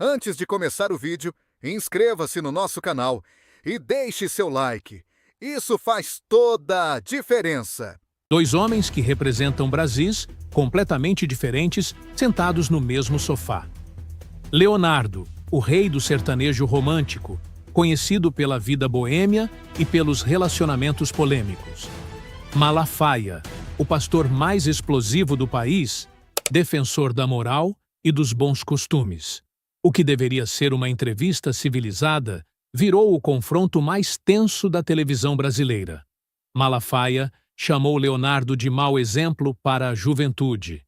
Antes de começar o vídeo, inscreva-se no nosso canal e deixe seu like. Isso faz toda a diferença. Dois homens que representam Brasis, completamente diferentes, sentados no mesmo sofá. Leonardo, o rei do sertanejo romântico, conhecido pela vida boêmia e pelos relacionamentos polêmicos. Malafaia, o pastor mais explosivo do país, defensor da moral e dos bons costumes. O que deveria ser uma entrevista civilizada virou o confronto mais tenso da televisão brasileira. Malafaia chamou Leonardo de mau exemplo para a juventude.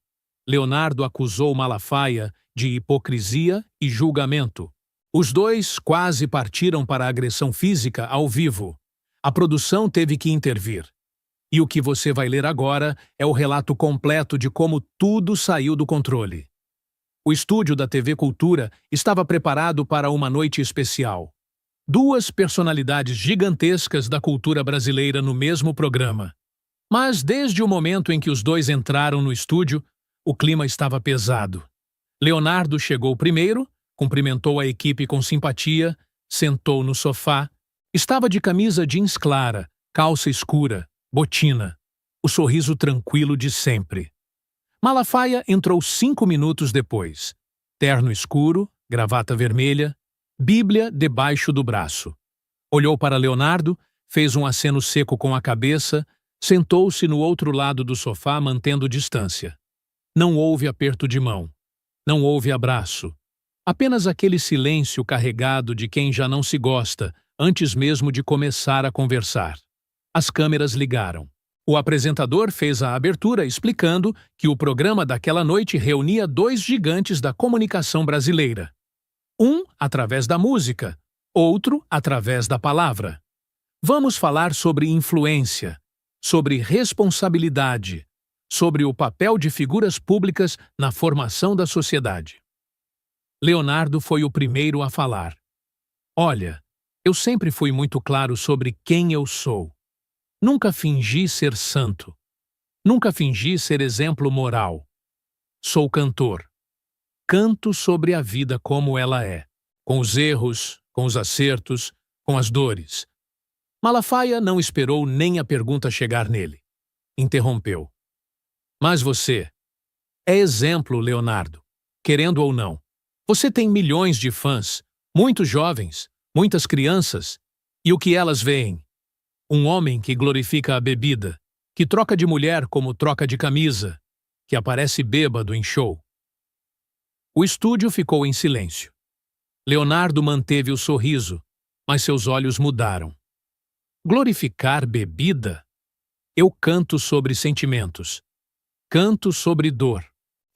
Leonardo acusou Malafaia de hipocrisia e julgamento. Os dois quase partiram para a agressão física ao vivo. A produção teve que intervir. E o que você vai ler agora é o relato completo de como tudo saiu do controle. O estúdio da TV Cultura estava preparado para uma noite especial. Duas personalidades gigantescas da cultura brasileira no mesmo programa. Mas desde o momento em que os dois entraram no estúdio, o clima estava pesado. Leonardo chegou primeiro, cumprimentou a equipe com simpatia, sentou no sofá, estava de camisa jeans clara, calça escura, botina, o sorriso tranquilo de sempre. Malafaia entrou 5 minutos depois. Terno escuro, gravata vermelha, Bíblia debaixo do braço. Olhou para Leonardo, fez um aceno seco com a cabeça, sentou-se no outro lado do sofá mantendo distância. Não houve aperto de mão. Não houve abraço. Apenas aquele silêncio carregado de quem já não se gosta, antes mesmo de começar a conversar. As câmeras ligaram. O apresentador fez a abertura explicando que o programa daquela noite reunia dois gigantes da comunicação brasileira. Um através da música, outro através da palavra. Vamos falar sobre influência, sobre responsabilidade, sobre o papel de figuras públicas na formação da sociedade. Leonardo foi o primeiro a falar. Olha, eu sempre fui muito claro sobre quem eu sou. Nunca fingi ser santo. Nunca fingi ser exemplo moral. Sou cantor. Canto sobre a vida como ela é, com os erros, com os acertos, com as dores. Malafaia não esperou nem a pergunta chegar nele. Interrompeu. Mas você é exemplo, Leonardo. Querendo ou não. Você tem milhões de fãs, muitos jovens, muitas crianças. E o que elas veem? Um homem que glorifica a bebida, que troca de mulher como troca de camisa, que aparece bêbado em show. O estúdio ficou em silêncio. Leonardo manteve o sorriso, mas seus olhos mudaram. Glorificar bebida? Eu canto sobre sentimentos. Canto sobre dor.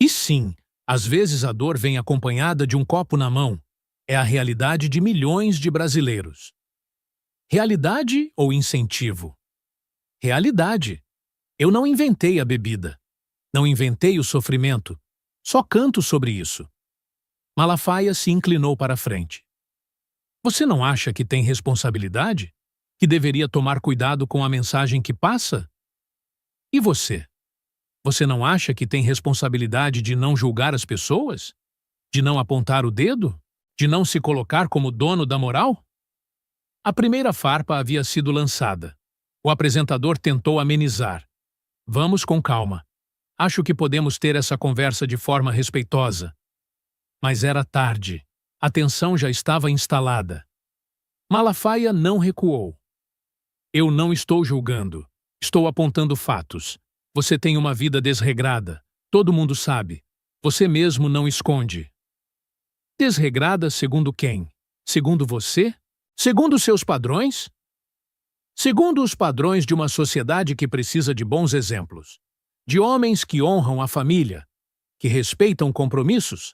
E sim, às vezes a dor vem acompanhada de um copo na mão. É a realidade de milhões de brasileiros. Realidade ou incentivo? Realidade. Eu não inventei a bebida. Não inventei o sofrimento. Só canto sobre isso. Malafaia se inclinou para a frente. Você não acha que tem responsabilidade? Que deveria tomar cuidado com a mensagem que passa? E você? Você não acha que tem responsabilidade de não julgar as pessoas? De não apontar o dedo? De não se colocar como dono da moral? A primeira farpa havia sido lançada. O apresentador tentou amenizar. Vamos com calma. Acho que podemos ter essa conversa de forma respeitosa. Mas era tarde. A tensão já estava instalada. Malafaia não recuou. Eu não estou julgando. Estou apontando fatos. Você tem uma vida desregrada. Todo mundo sabe. Você mesmo não esconde. Desregrada segundo quem? Segundo você? Segundo seus padrões? Segundo os padrões de uma sociedade que precisa de bons exemplos. De homens que honram a família, que respeitam compromissos.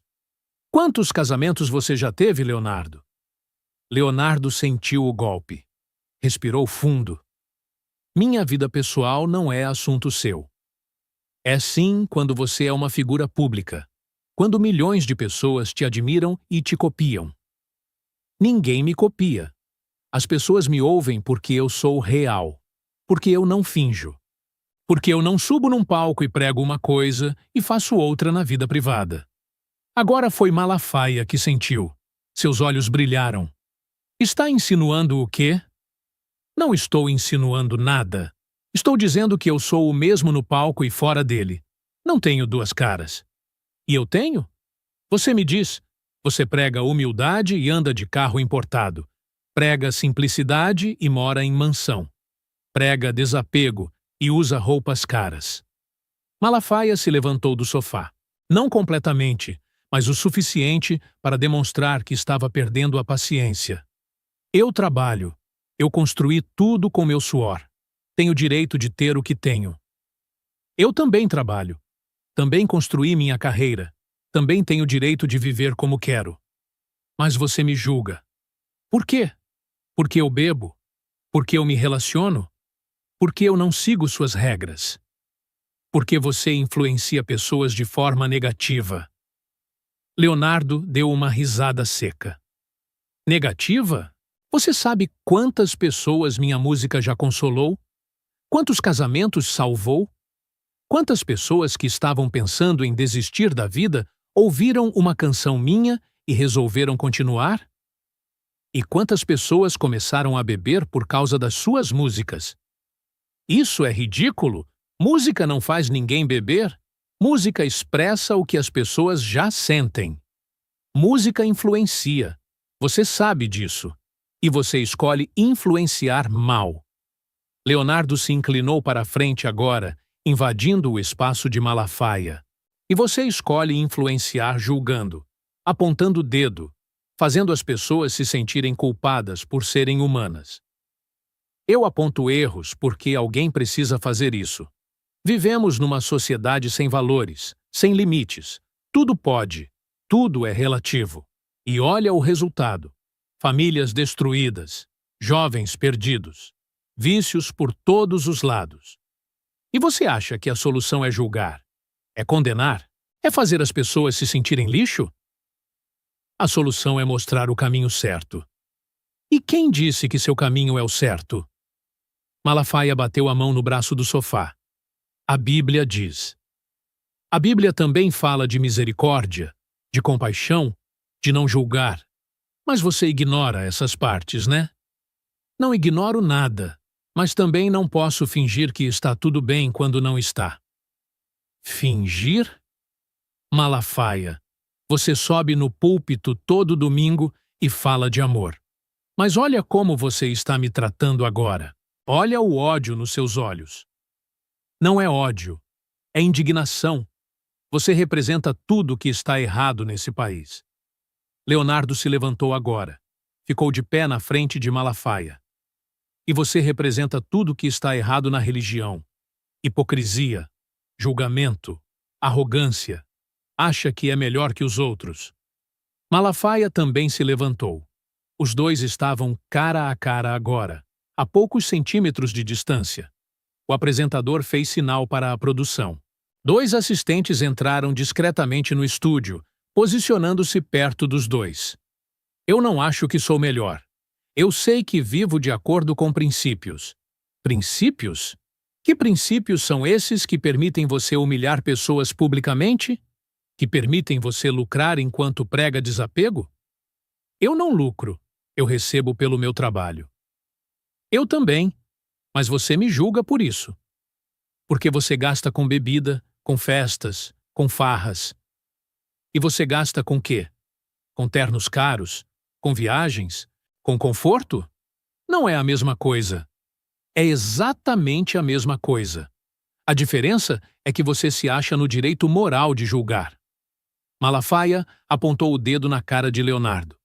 Quantos casamentos você já teve, Leonardo? Leonardo sentiu o golpe. Respirou fundo. Minha vida pessoal não é assunto seu. É sim quando você é uma figura pública. Quando milhões de pessoas te admiram e te copiam. Ninguém me copia. As pessoas me ouvem porque eu sou real. Porque eu não finjo. Porque eu não subo num palco e prego uma coisa e faço outra na vida privada. Agora foi Malafaia que sentiu. Seus olhos brilharam. Está insinuando o quê? Não estou insinuando nada. Estou dizendo que eu sou o mesmo no palco e fora dele. Não tenho duas caras. E eu tenho? Você me diz. Você prega humildade e anda de carro importado. Prega simplicidade e mora em mansão. Prega desapego e usa roupas caras. Malafaia se levantou do sofá. Não completamente, mas o suficiente para demonstrar que estava perdendo a paciência. Eu trabalho. Eu construí tudo com meu suor. Tenho direito de ter o que tenho. Eu também trabalho. Também construí minha carreira. Também tenho direito de viver como quero. Mas você me julga. Por quê? Porque eu bebo? Porque eu me relaciono? Porque eu não sigo suas regras? Porque você influencia pessoas de forma negativa? Leonardo deu uma risada seca. Negativa? Você sabe quantas pessoas minha música já consolou? Quantos casamentos salvou? Quantas pessoas que estavam pensando em desistir da vida ouviram uma canção minha e resolveram continuar? E quantas pessoas começaram a beber por causa das suas músicas? Isso é ridículo! Música não faz ninguém beber. Música expressa o que as pessoas já sentem. Música influencia. Você sabe disso. E você escolhe influenciar mal. Leonardo se inclinou para a frente agora, invadindo o espaço de Malafaia. E você escolhe influenciar julgando, apontando o dedo, fazendo as pessoas se sentirem culpadas por serem humanas. Eu aponto erros porque alguém precisa fazer isso. Vivemos numa sociedade sem valores, sem limites. Tudo pode, tudo é relativo. E olha o resultado. Famílias destruídas, jovens perdidos, vícios por todos os lados. E você acha que a solução é julgar? É condenar? É fazer as pessoas se sentirem lixo? A solução é mostrar o caminho certo. E quem disse que seu caminho é o certo? Malafaia bateu a mão no braço do sofá. A Bíblia diz. A Bíblia também fala de misericórdia, de compaixão, de não julgar. Mas você ignora essas partes, né? Não ignoro nada, mas também não posso fingir que está tudo bem quando não está. Fingir? Malafaia, você sobe no púlpito todo domingo e fala de amor. Mas olha como você está me tratando agora. Olha o ódio nos seus olhos. Não é ódio, é indignação. Você representa tudo que está errado nesse país. Leonardo se levantou agora. Ficou de pé na frente de Malafaia. E você representa tudo que está errado na religião. Hipocrisia, julgamento, arrogância. Acha que é melhor que os outros. Malafaia também se levantou. Os dois estavam cara a cara agora, a poucos centímetros de distância. O apresentador fez sinal para a produção. 2 assistentes entraram discretamente no estúdio, posicionando-se perto dos dois. Eu não acho que sou melhor. Eu sei que vivo de acordo com princípios. Princípios? Que princípios são esses que permitem você humilhar pessoas publicamente? Que permitem você lucrar enquanto prega desapego? Eu não lucro. Eu recebo pelo meu trabalho. Eu também. Mas você me julga por isso. Porque você gasta com bebida, com festas, com farras. E você gasta com quê? Com ternos caros? Com viagens? Com conforto? Não é a mesma coisa. É exatamente a mesma coisa. A diferença é que você se acha no direito moral de julgar. Malafaia apontou o dedo na cara de Leonardo.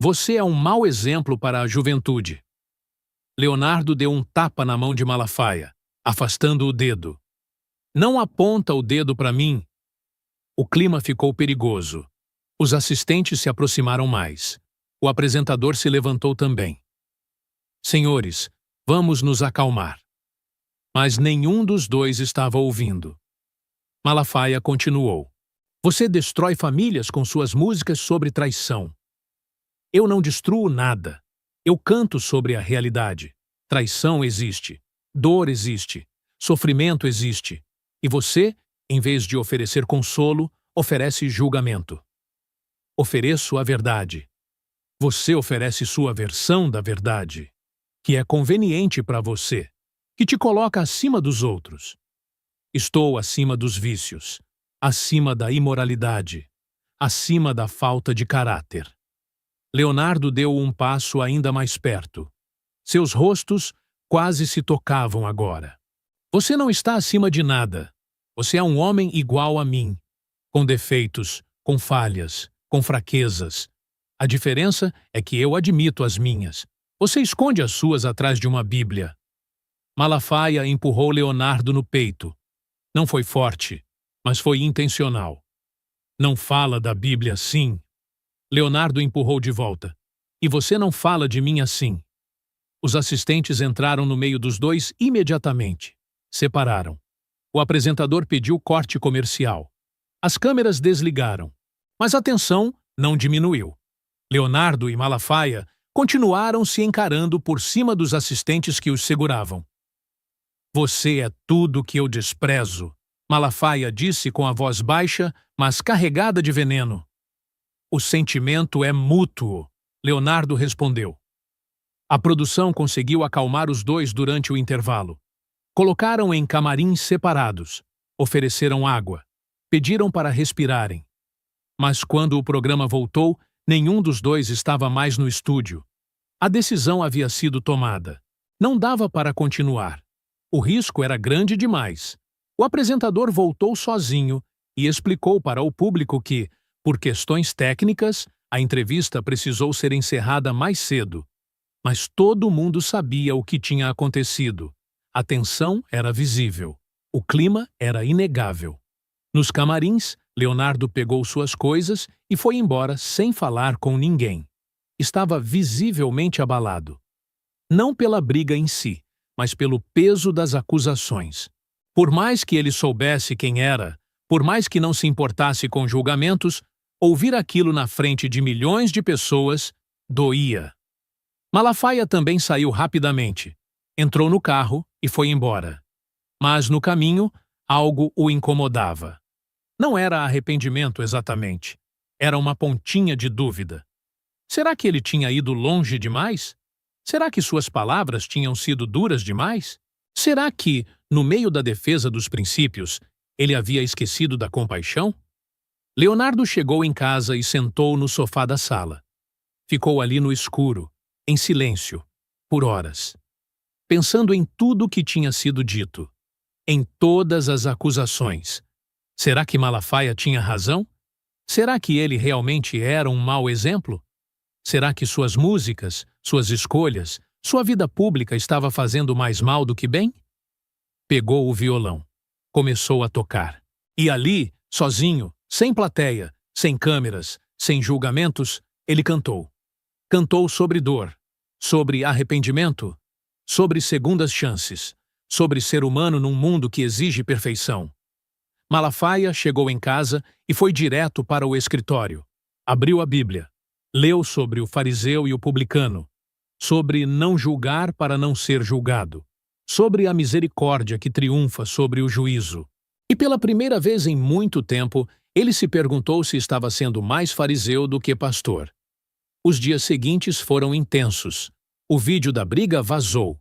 Você é um mau exemplo para a juventude. Leonardo deu um tapa na mão de Malafaia, afastando o dedo. Não aponta o dedo para mim. O clima ficou perigoso. Os assistentes se aproximaram mais. O apresentador se levantou também. Senhores, vamos nos acalmar. Mas nenhum dos dois estava ouvindo. Malafaia continuou. Você destrói famílias com suas músicas sobre traição. Eu não destruo nada. Eu canto sobre a realidade. Traição existe. Dor existe. Sofrimento existe. E você, em vez de oferecer consolo, oferece julgamento. Ofereço a verdade. Você oferece sua versão da verdade, que é conveniente para você, que te coloca acima dos outros. Estou acima dos vícios, acima da imoralidade, acima da falta de caráter. Leonardo deu um passo ainda mais perto. Seus rostos quase se tocavam agora. Você não está acima de nada. Você é um homem igual a mim, com defeitos, com falhas, com fraquezas. A diferença é que eu admito as minhas. Você esconde as suas atrás de uma Bíblia. Malafaia empurrou Leonardo no peito. Não foi forte, mas foi intencional. Não fala da Bíblia assim. Leonardo empurrou de volta. E você não fala de mim assim. Os assistentes entraram no meio dos dois imediatamente. Separaram. O apresentador pediu corte comercial. As câmeras desligaram. Mas a tensão não diminuiu. Leonardo e Malafaia continuaram se encarando por cima dos assistentes que os seguravam. Você é tudo que eu desprezo, Malafaia disse com a voz baixa, mas carregada de veneno. O sentimento é mútuo, Leonardo respondeu. A produção conseguiu acalmar os dois durante o intervalo. Colocaram em camarins separados, ofereceram água, pediram para respirarem. Mas quando o programa voltou, nenhum dos dois estava mais no estúdio. A decisão havia sido tomada. Não dava para continuar. O risco era grande demais. O apresentador voltou sozinho e explicou para o público que, por questões técnicas, a entrevista precisou ser encerrada mais cedo. Mas todo mundo sabia o que tinha acontecido. A tensão era visível. O clima era inegável. Nos camarins, Leonardo pegou suas coisas e foi embora sem falar com ninguém. Estava visivelmente abalado. Não pela briga em si, mas pelo peso das acusações. Por mais que ele soubesse quem era, por mais que não se importasse com julgamentos, ouvir aquilo na frente de milhões de pessoas doía. Malafaia também saiu rapidamente. Entrou no carro e foi embora. Mas no caminho, algo o incomodava. Não era arrependimento exatamente. Era uma pontinha de dúvida. Será que ele tinha ido longe demais? Será que suas palavras tinham sido duras demais? Será que, no meio da defesa dos princípios, ele havia esquecido da compaixão? Leonardo chegou em casa e sentou no sofá da sala. Ficou ali no escuro, em silêncio, por horas, pensando em tudo que tinha sido dito, em todas as acusações. Será que Malafaia tinha razão? Será que ele realmente era um mau exemplo? Será que suas músicas, suas escolhas, sua vida pública estava fazendo mais mal do que bem? Pegou o violão. Começou a tocar. E ali, sozinho, sem plateia, sem câmeras, sem julgamentos, ele cantou. Cantou sobre dor, sobre arrependimento, sobre segundas chances, sobre ser humano num mundo que exige perfeição. Malafaia chegou em casa e foi direto para o escritório. Abriu a Bíblia. Leu sobre o fariseu e o publicano, sobre não julgar para não ser julgado, sobre a misericórdia que triunfa sobre o juízo. E pela primeira vez em muito tempo, ele se perguntou se estava sendo mais fariseu do que pastor. Os dias seguintes foram intensos. O vídeo da briga vazou.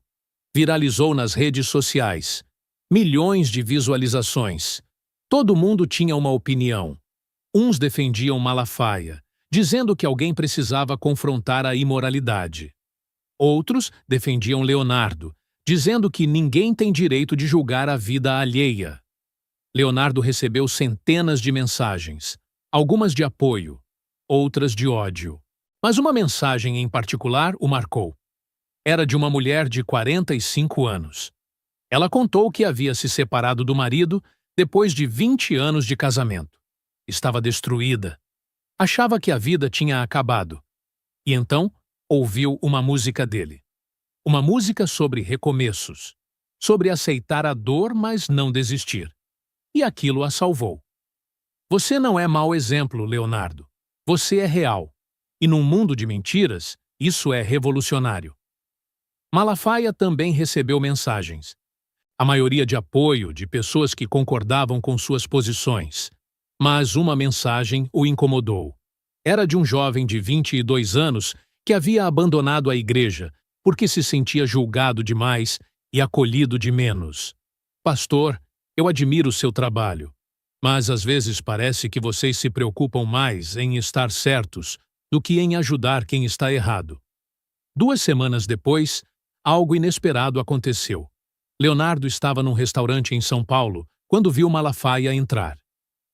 Viralizou nas redes sociais. Milhões de visualizações. Todo mundo tinha uma opinião. Uns defendiam Malafaia, dizendo que alguém precisava confrontar a imoralidade. Outros defendiam Leonardo, dizendo que ninguém tem direito de julgar a vida alheia. Leonardo recebeu centenas de mensagens, algumas de apoio, outras de ódio. Mas uma mensagem em particular o marcou. Era de uma mulher de 45 anos. Ela contou que havia se separado do marido depois de 20 anos de casamento. Estava destruída. Achava que a vida tinha acabado. E então, ouviu uma música dele. Uma música sobre recomeços. Sobre aceitar a dor, mas não desistir. E aquilo a salvou. Você não é mau exemplo, Leonardo. Você é real. E num mundo de mentiras, isso é revolucionário. Malafaia também recebeu mensagens. A maioria de apoio de pessoas que concordavam com suas posições. Mas uma mensagem o incomodou. Era de um jovem de 22 anos que havia abandonado a igreja porque se sentia julgado demais e acolhido de menos. Pastor, eu admiro o seu trabalho, mas às vezes parece que vocês se preocupam mais em estar certos do que em ajudar quem está errado. 2 semanas depois, algo inesperado aconteceu. Leonardo estava num restaurante em São Paulo quando viu Malafaia entrar.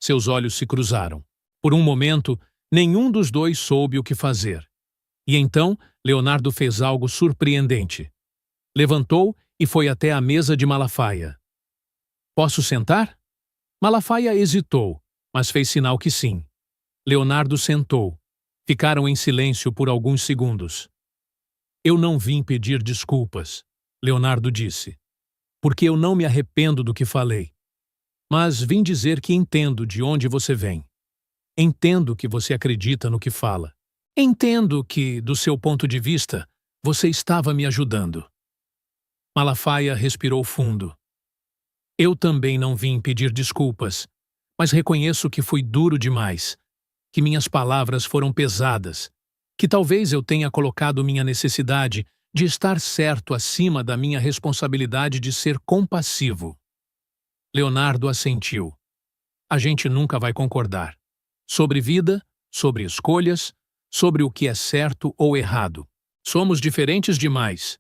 Seus olhos se cruzaram. Por um momento, nenhum dos dois soube o que fazer. E então, Leonardo fez algo surpreendente. Levantou e foi até a mesa de Malafaia. Posso sentar? Malafaia hesitou, mas fez sinal que sim. Leonardo sentou. Ficaram em silêncio por alguns segundos. Eu não vim pedir desculpas, Leonardo disse, porque eu não me arrependo do que falei. Mas vim dizer que entendo de onde você vem. Entendo que você acredita no que fala. Entendo que, do seu ponto de vista, você estava me ajudando. Malafaia respirou fundo. Eu também não vim pedir desculpas, mas reconheço que fui duro demais, que minhas palavras foram pesadas, que talvez eu tenha colocado minha necessidade de estar certo acima da minha responsabilidade de ser compassivo. Leonardo assentiu. A gente nunca vai concordar. Sobre vida, sobre escolhas, sobre o que é certo ou errado. Somos diferentes demais.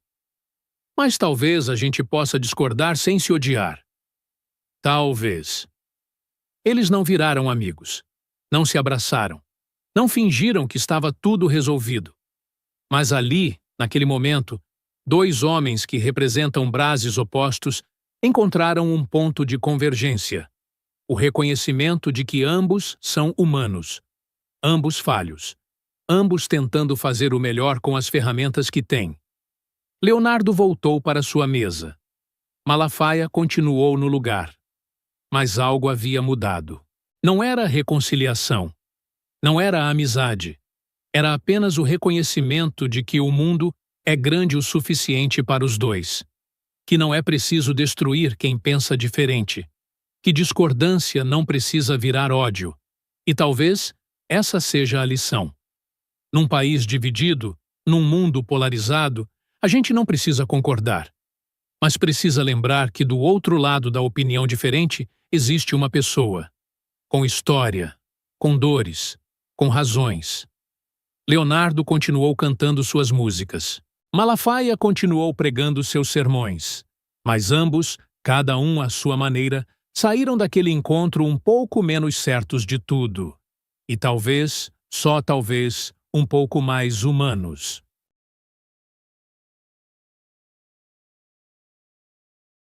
Mas talvez a gente possa discordar sem se odiar. Talvez. Eles não viraram amigos. Não se abraçaram. Não fingiram que estava tudo resolvido. Mas ali, naquele momento, dois homens que representam brases opostos encontraram um ponto de convergência. O reconhecimento de que ambos são humanos. Ambos falhos. Ambos tentando fazer o melhor com as ferramentas que têm. Leonardo voltou para sua mesa. Malafaia continuou no lugar. Mas algo havia mudado. Não era reconciliação. Não era amizade. Era apenas o reconhecimento de que o mundo é grande o suficiente para os dois. Que não é preciso destruir quem pensa diferente. Que discordância não precisa virar ódio. E talvez essa seja a lição. Num país dividido, num mundo polarizado, a gente não precisa concordar. Mas precisa lembrar que do outro lado da opinião diferente existe uma pessoa. Com história, com dores, com razões. Leonardo continuou cantando suas músicas. Malafaia continuou pregando seus sermões. Mas ambos, cada um à sua maneira, saíram daquele encontro um pouco menos certos de tudo. E talvez, só talvez, um pouco mais humanos.